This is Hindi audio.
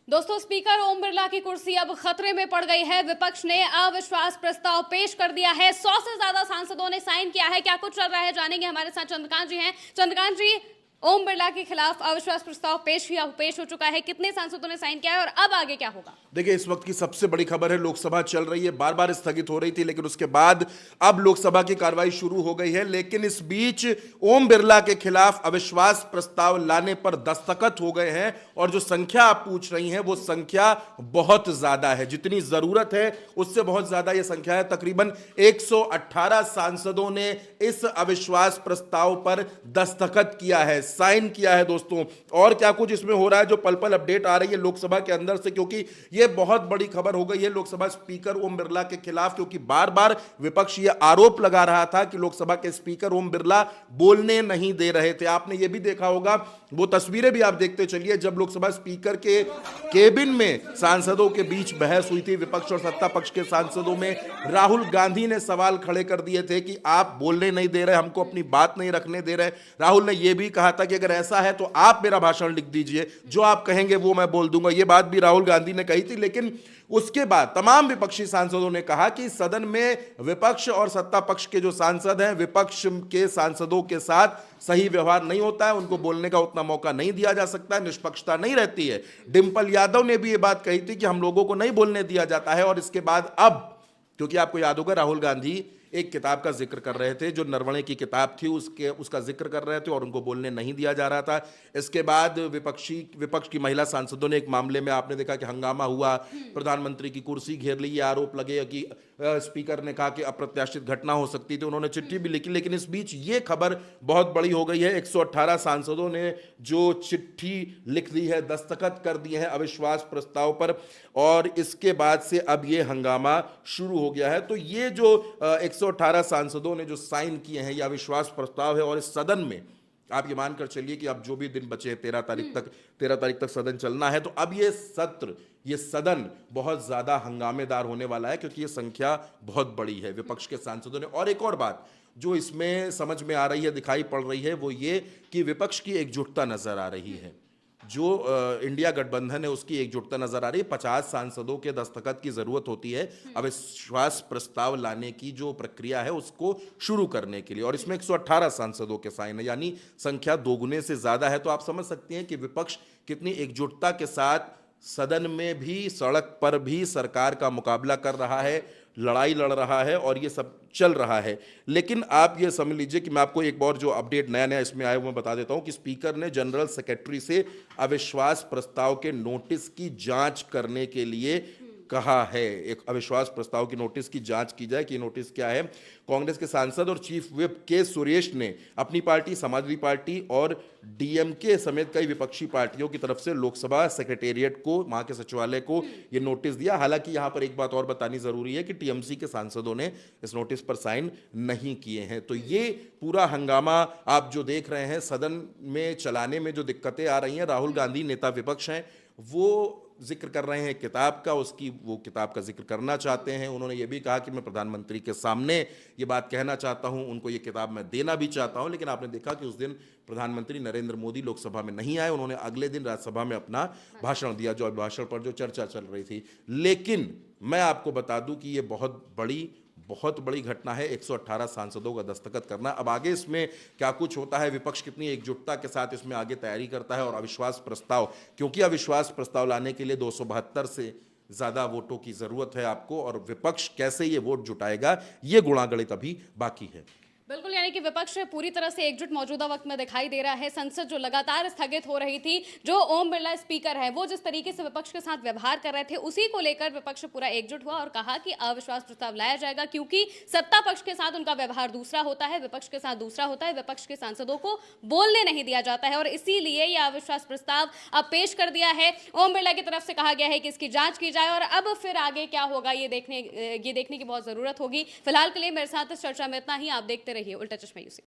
दोस्तों, स्पीकर ओम बिरला की कुर्सी अब खतरे में पड़ गई है। विपक्ष ने अविश्वास प्रस्ताव पेश कर दिया है। 100 से ज्यादा सांसदों ने साइन किया है। क्या कुछ चल रहा है जानेंगे। हमारे साथ चंद्रकांत जी हैं। चंद्रकांत जी, ओम बिरला के खिलाफ अविश्वास प्रस्ताव पेश हो चुका है। कितने सांसदों ने साइन किया है और अब आगे क्या होगा? देखिए, इस वक्त की सबसे बड़ी खबर है, लोकसभा चल रही है, बार बार स्थगित हो रही थी, लेकिन उसके बाद अब लोकसभा की कार्रवाई शुरू हो गई है। लेकिन इस बीच ओम बिरला के खिलाफ अविश्वास प्रस्ताव लाने पर दस्तखत हो गए हैं और जो संख्या आप पूछ रही हैं वो संख्या बहुत ज्यादा है। जितनी जरूरत है उससे बहुत ज्यादा यह संख्या है। तकरीबन 118 सांसदों ने इस अविश्वास प्रस्ताव पर दस्तखत किया है, साइन किया है। दोस्तों, और क्या कुछ इसमें हो रहा है, जो पल पल अपडेट आ रही है लोकसभा के अंदर से, क्योंकि यह बहुत बड़ी खबर हो गई है लोकसभा स्पीकर ओम बिरला के खिलाफ, क्योंकि बार बार विपक्ष यह आरोप लगा रहा था कि लोकसभा के स्पीकर ओम बिरला बोलने नहीं दे रहे थे। आपने यह भी देखा होगा, वो तस्वीरें भी आप देखते चलिए, जब लोकसभा स्पीकर के केबिन में सांसदों के बीच बहस हुई थी, विपक्ष और सत्ता पक्ष के सांसदों में राहुल गांधी ने सवाल खड़े कर दिए थे कि आप बोलने नहीं दे रहे, हमको अपनी बात नहीं रखने दे रहे। राहुल ने यह भी कहा था कि अगर ऐसा है तो आप मेरा भाषण लिख दीजिए, जो आप कहेंगे वो मैं बोल दूंगा। यह बात भी राहुल गांधी ने कही थी। लेकिन उसके बाद तमाम विपक्षी सांसदों ने कहा कि सदन में विपक्ष और सत्ता पक्ष के जो सांसद हैं, विपक्ष के सांसदों के साथ सही व्यवहार नहीं होता है, उनको बोलने का उतना मौका नहीं दिया जा सकता है, निष्पक्षता नहीं रहती है। डिंपल यादव ने भी ये बात कही थी कि हम लोगों को नहीं बोलने दिया जाता है। और इसके बाद अब, क्योंकि आपको याद होगा, राहुल गांधी एक किताब का जिक्र कर रहे थे, जो नरवणे की किताब थी, उसका जिक्र कर रहे थे और उनको बोलने नहीं दिया जा रहा था। इसके बाद विपक्ष की महिला सांसदों ने एक मामले में आपने देखा कि हंगामा हुआ, प्रधानमंत्री की कुर्सी घेर ली, ये आरोप लगे कि स्पीकर ने कहा कि अप्रत्याशित घटना हो सकती थी, उन्होंने चिट्ठी भी लिखी। लेकिन इस बीच ये खबर बहुत बड़ी हो गई है, 118 सांसदों ने जो चिट्ठी लिख दी है, दस्तखत कर दिए हैं अविश्वास प्रस्ताव पर, और इसके बाद से अब ये हंगामा शुरू हो गया है। तो ये जो 118 सांसदों ने जो साइन किए हैं, यह अविश्वास प्रस्ताव है। और इस सदन में आप ये मानकर चलिए कि अब जो भी दिन बचे, 13 तारीख तक सदन चलना है, तो अब ये सदन बहुत ज्यादा हंगामेदार होने वाला है, क्योंकि ये संख्या बहुत बड़ी है विपक्ष के सांसदों ने। और एक और बात जो इसमें समझ में आ रही है, दिखाई पड़ रही है, वो ये कि विपक्ष की एकजुटता नजर आ रही है। जो इंडिया गठबंधन है उसकी एकजुटता नजर आ रही है। 50 सांसदों के दस्तखत की जरूरत होती है अविश्वास प्रस्ताव लाने की जो प्रक्रिया है उसको शुरू करने के लिए, और इसमें 118 सांसदों के साइन है, यानी संख्या दोगुने से ज्यादा है। तो आप समझ सकते हैं कि विपक्ष कितनी एकजुटता के साथ सदन में भी, सड़क पर भी सरकार का मुकाबला कर रहा है, लड़ाई लड़ रहा है, और ये सब चल रहा है। लेकिन आप ये समझ लीजिए कि मैं आपको एक बार जो अपडेट नया इसमें आया वो मैं बता देता हूं कि स्पीकर ने जनरल सेक्रेटरी से अविश्वास प्रस्ताव के नोटिस की जांच करने के लिए कहा है। एक अविश्वास प्रस्ताव की नोटिस की जांच की जाए कि नोटिस क्या है। कांग्रेस के सांसद और चीफ विप के सुरेश ने अपनी पार्टी, समाजवादी पार्टी और डीएमके समेत कई विपक्षी पार्टियों की तरफ से लोकसभा सेक्रेटेरिएट को, वहां के सचिवालय को यह नोटिस दिया। हालांकि यहां पर एक बात और बतानी जरूरी है कि टीएमसी के सांसदों ने इस नोटिस पर साइन नहीं किए हैं। तो ये पूरा हंगामा आप जो देख रहे हैं सदन में चलाने में जो दिक्कतें आ रही हैं, राहुल गांधी नेता विपक्ष हैं, वो जिक्र कर रहे हैं किताब का, वो किताब का जिक्र करना चाहते हैं। उन्होंने ये भी कहा कि मैं प्रधानमंत्री के सामने ये बात कहना चाहता हूं, उनको ये किताब मैं देना भी चाहता हूं। लेकिन आपने देखा कि उस दिन प्रधानमंत्री नरेंद्र मोदी लोकसभा में नहीं आए, उन्होंने अगले दिन राज्यसभा में अपना भाषण दिया, जो भाषण पर जो चर्चा चल रही थी। लेकिन मैं आपको बता दूं कि ये बहुत बड़ी घटना है, 118 सांसदों का दस्तखत करना। अब आगे इसमें क्या कुछ होता है, विपक्ष कितनी एकजुटता के साथ इसमें आगे तैयारी करता है, और अविश्वास प्रस्ताव, क्योंकि अविश्वास प्रस्ताव लाने के लिए 272 से ज्यादा वोटों की जरूरत है आपको, और विपक्ष कैसे ये वोट जुटाएगा, ये गुणागणित अभी बाकी है। बिल्कुल, यानी कि विपक्ष पूरी तरह से एकजुट मौजूदा वक्त में दिखाई दे रहा है। संसद जो लगातार स्थगित हो रही थी, जो ओम बिरला स्पीकर है वो जिस तरीके से विपक्ष के साथ व्यवहार कर रहे थे, उसी को लेकर विपक्ष पूरा एकजुट हुआ और कहा कि अविश्वास प्रस्ताव लाया जाएगा, क्योंकि सत्ता पक्ष के साथ उनका व्यवहार दूसरा होता है, विपक्ष के साथ दूसरा होता है। विपक्ष के सांसदों को बोलने नहीं दिया जाता है, और इसीलिए यह अविश्वास प्रस्ताव अब पेश कर दिया है। ओम बिरला की तरफ से कहा गया है कि इसकी जांच की जाए, और अब फिर आगे क्या होगा ये देखने की बहुत जरूरत होगी। फिलहाल के लिए मेरे साथ इस चर्चा में इतना ही। आप देखते रहिए उल्टा चश्मा यूसी।